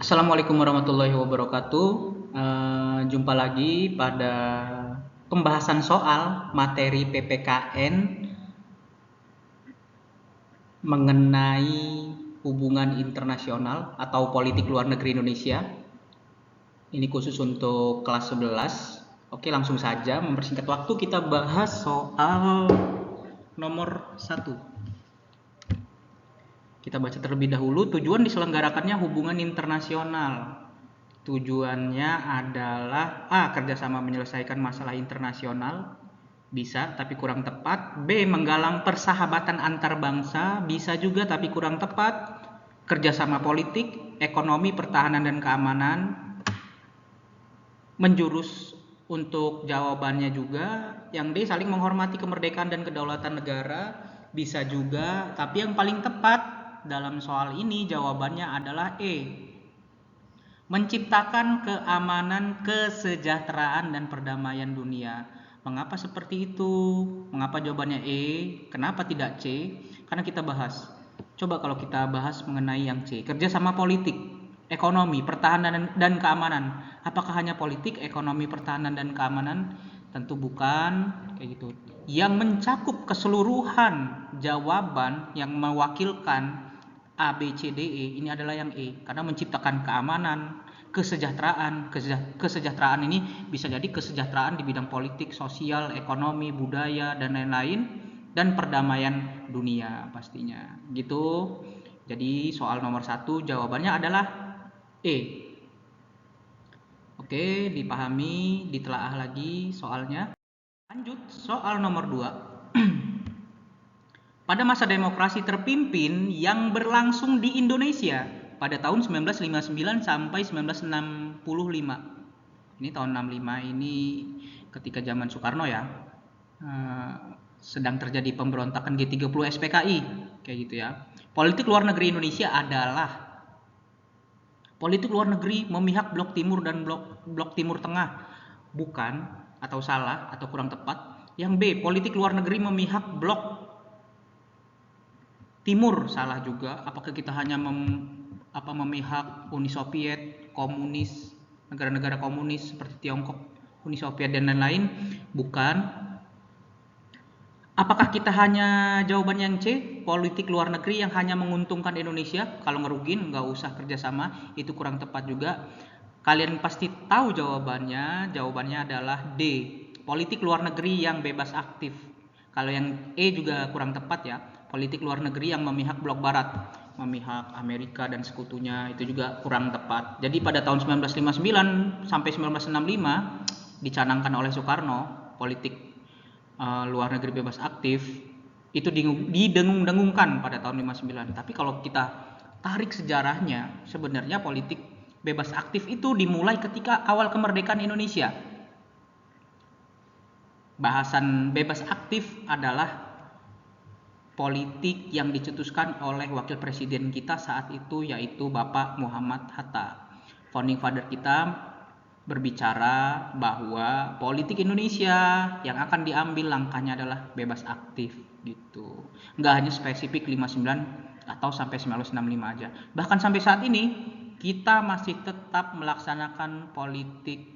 Assalamualaikum warahmatullahi wabarakatuh. Jumpa lagi pada pembahasan soal materi PPKN mengenai hubungan internasional atau politik luar negeri Indonesia. Ini khusus untuk kelas 11. Oke, langsung saja mempersingkat waktu kita bahas soal nomor 1. Kita baca terlebih dahulu tujuan diselenggarakannya hubungan internasional. Tujuannya adalah A. Kerjasama menyelesaikan masalah internasional, bisa tapi kurang tepat. B. Menggalang persahabatan antar bangsa, bisa juga tapi kurang tepat. Kerjasama politik, ekonomi, pertahanan, dan keamanan. Menjurus untuk jawabannya juga. Yang D. Saling menghormati kemerdekaan dan kedaulatan negara, bisa juga. Tapi yang paling tepat dalam soal ini jawabannya adalah E. Menciptakan keamanan, kesejahteraan, dan perdamaian dunia. Mengapa seperti itu? Mengapa jawabannya E? Kenapa tidak C? Karena kita bahas. Coba kalau kita bahas mengenai yang C. Kerjasama politik, ekonomi, pertahanan, dan keamanan. Apakah hanya politik, ekonomi, pertahanan, dan keamanan? Tentu bukan. Kayak gitu. Yang mencakup keseluruhan jawaban yang mewakilkan A, B, C, D, E ini adalah yang E, karena menciptakan keamanan, kesejahteraan ini bisa jadi kesejahteraan di bidang politik, sosial, ekonomi, budaya, dan lain-lain, dan perdamaian dunia pastinya gitu. Jadi soal nomor 1 jawabannya adalah E. Oke, dipahami, ditelaah lagi soalnya. Lanjut soal nomor 2. Pada masa demokrasi terpimpin yang berlangsung di Indonesia pada tahun 1959 sampai 1965. Ini tahun 65 ini ketika zaman Soekarno ya. Sedang terjadi pemberontakan G30 SPKI kayak gitu ya. Politik luar negeri Indonesia adalah politik luar negeri memihak blok timur dan blok timur tengah. Bukan, atau salah atau kurang tepat. Yang B, politik luar negeri memihak blok timur, salah juga. Apakah kita hanya memihak Uni Soviet, komunis, negara-negara komunis seperti Tiongkok, Uni Soviet, dan lain-lain? Bukan. Apakah kita hanya jawaban yang C, politik luar negeri yang hanya menguntungkan Indonesia? Kalau ngerugin nggak usah kerjasama, itu kurang tepat juga. Kalian pasti tahu jawabannya. Jawabannya adalah D, politik luar negeri yang bebas aktif. Kalau yang E juga kurang tepat ya, politik luar negeri yang memihak blok barat, memihak Amerika dan sekutunya, itu juga kurang tepat. Jadi pada tahun 1959 sampai 1965 dicanangkan oleh Soekarno politik luar negeri bebas aktif itu didengung-dengungkan pada tahun 59. Tapi kalau kita tarik sejarahnya, sebenarnya politik bebas aktif itu dimulai ketika awal kemerdekaan Indonesia. Bahasan bebas aktif adalah politik yang dicetuskan oleh wakil presiden kita saat itu, yaitu Bapak Muhammad Hatta. Founding father kita berbicara bahwa politik Indonesia yang akan diambil langkahnya adalah bebas aktif gitu. Nggak hanya spesifik 59 atau sampai 1965 aja. Bahkan sampai saat ini kita masih tetap melaksanakan politik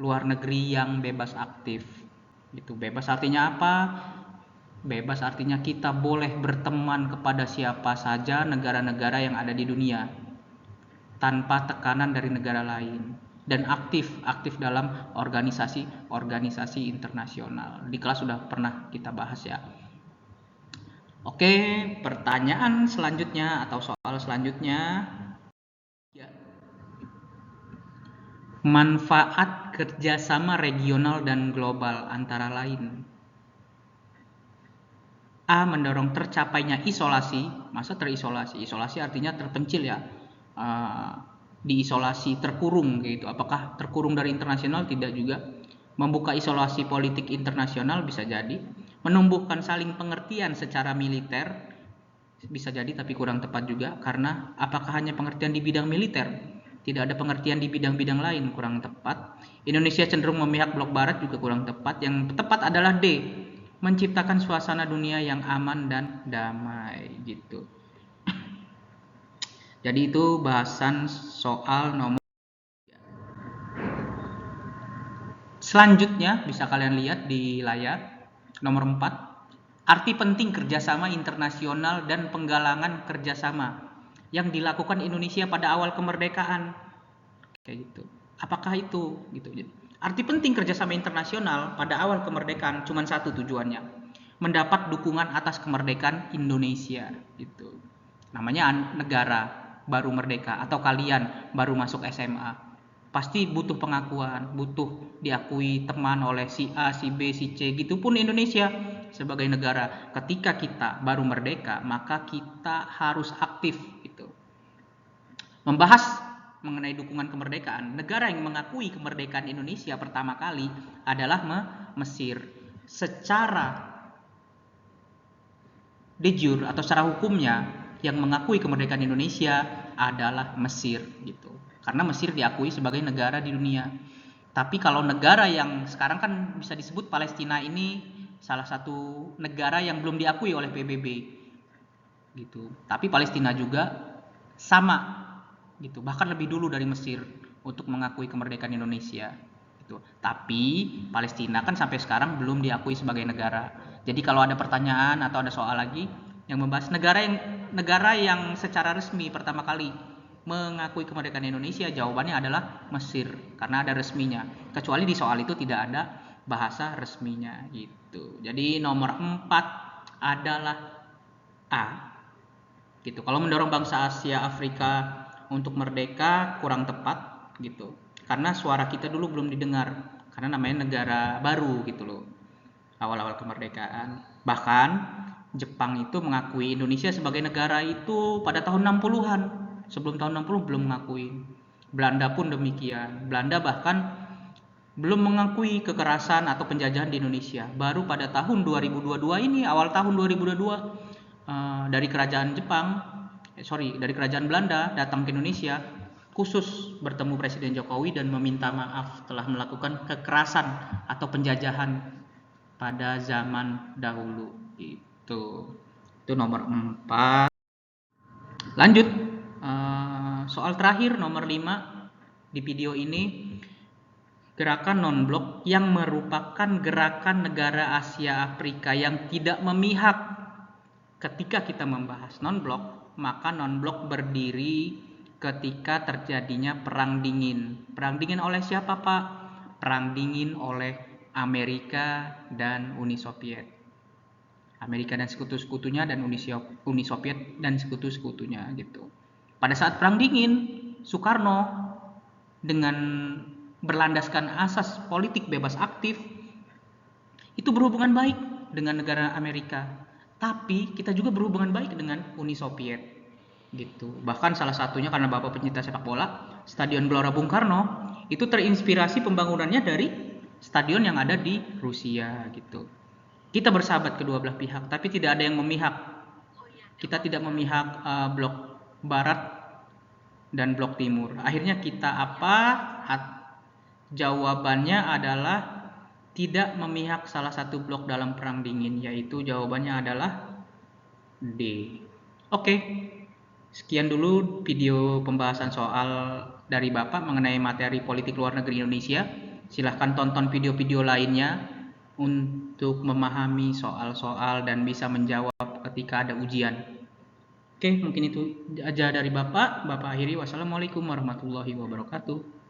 luar negeri yang bebas aktif gitu. Bebas artinya apa? Bebas artinya kita boleh berteman kepada siapa saja negara-negara yang ada di dunia tanpa tekanan dari negara lain, dan aktif dalam organisasi internasional. Di kelas sudah pernah kita bahas ya. Oke, pertanyaan selanjutnya atau soal selanjutnya ya. Manfaat kerjasama regional dan global antara lain: A. Mendorong tercapainya isolasi. Masa terisolasi? Isolasi artinya terpencil ya, diisolasi, terkurung gitu. Apakah terkurung dari internasional? Tidak juga. Membuka isolasi politik internasional, bisa jadi. Menumbuhkan saling pengertian secara militer, bisa jadi tapi kurang tepat juga. Karena apakah hanya pengertian di bidang militer? Tidak ada pengertian di bidang-bidang lain, kurang tepat. Indonesia cenderung memihak blok barat, juga kurang tepat. Yang tepat adalah D, menciptakan suasana dunia yang aman dan damai gitu. Jadi itu bahasan soal nomor. Selanjutnya bisa kalian lihat di layar nomor 4. Arti penting kerjasama internasional dan penggalangan kerjasama yang dilakukan Indonesia pada awal kemerdekaan. Kayak gitu. Apakah itu? Gitu. Arti penting kerjasama internasional pada awal kemerdekaan cuma satu tujuannya, mendapat dukungan atas kemerdekaan Indonesia. Gitu. Namanya negara baru merdeka atau kalian baru masuk SMA. Pasti butuh pengakuan, butuh diakui teman oleh si A, si B, si C, gitu pun Indonesia sebagai negara. Ketika kita baru merdeka, maka kita harus aktif gitu. Membahas mengenai dukungan kemerdekaan, negara yang mengakui kemerdekaan Indonesia pertama kali adalah Mesir. Secara de jure atau secara hukumnya yang mengakui kemerdekaan Indonesia adalah Mesir gitu. Karena Mesir diakui sebagai negara di dunia. Tapi kalau negara yang sekarang kan bisa disebut Palestina ini salah satu negara yang belum diakui oleh PBB gitu. Tapi Palestina juga sama gitu, bahkan lebih dulu dari Mesir untuk mengakui kemerdekaan Indonesia gitu. Tapi Palestina kan sampai sekarang belum diakui sebagai negara. Jadi kalau ada pertanyaan atau ada soal lagi yang membahas negara yang secara resmi pertama kali mengakui kemerdekaan Indonesia, jawabannya adalah Mesir karena ada resminya. Kecuali di soal itu tidak ada bahasa resminya gitu. Jadi nomor 4 adalah A gitu. Kalau mendorong bangsa Asia Afrika untuk merdeka kurang tepat gitu. Karena suara kita dulu belum didengar karena namanya negara baru gitu loh. Awal-awal kemerdekaan. Bahkan Jepang itu mengakui Indonesia sebagai negara itu pada tahun 60-an. Sebelum tahun 60 belum mengakui. Belanda pun demikian. Belanda bahkan belum mengakui kekerasan atau penjajahan di Indonesia. Baru pada tahun 2022 ini, awal tahun 2022 dari kerajaan dari kerajaan Belanda datang ke Indonesia khusus bertemu Presiden Jokowi dan meminta maaf telah melakukan kekerasan atau penjajahan pada zaman dahulu. Itu nomor 4. Lanjut soal terakhir nomor 5 di video ini, gerakan non-blok yang merupakan gerakan negara Asia Afrika yang tidak memihak. Ketika kita membahas non-blok, maka non-blok berdiri ketika terjadinya perang dingin. Perang dingin oleh siapa, Pak? Perang dingin oleh Amerika dan Uni Soviet. Amerika dan sekutu-sekutunya dan Uni Soviet dan sekutu-sekutunya gitu. Pada saat perang dingin, Soekarno dengan berlandaskan asas politik bebas aktif itu berhubungan baik dengan negara Amerika, tapi kita juga berhubungan baik dengan Uni Soviet gitu. Bahkan salah satunya karena Bapak pencinta sepak bola, Stadion Gelora Bung Karno itu terinspirasi pembangunannya dari stadion yang ada di Rusia gitu. Kita bersahabat kedua belah pihak, tapi tidak ada yang memihak. Kita tidak memihak blok barat dan blok timur. Akhirnya kita apa? Jawabannya adalah tidak memihak salah satu blok dalam perang dingin, yaitu jawabannya adalah D. Oke, sekian dulu video pembahasan soal dari Bapak mengenai materi politik luar negeri Indonesia. Silahkan tonton video-video lainnya untuk memahami soal-soal dan bisa menjawab ketika ada ujian. Oke, mungkin itu aja dari Bapak. Bapak akhiri, wassalamualaikum warahmatullahi wabarakatuh.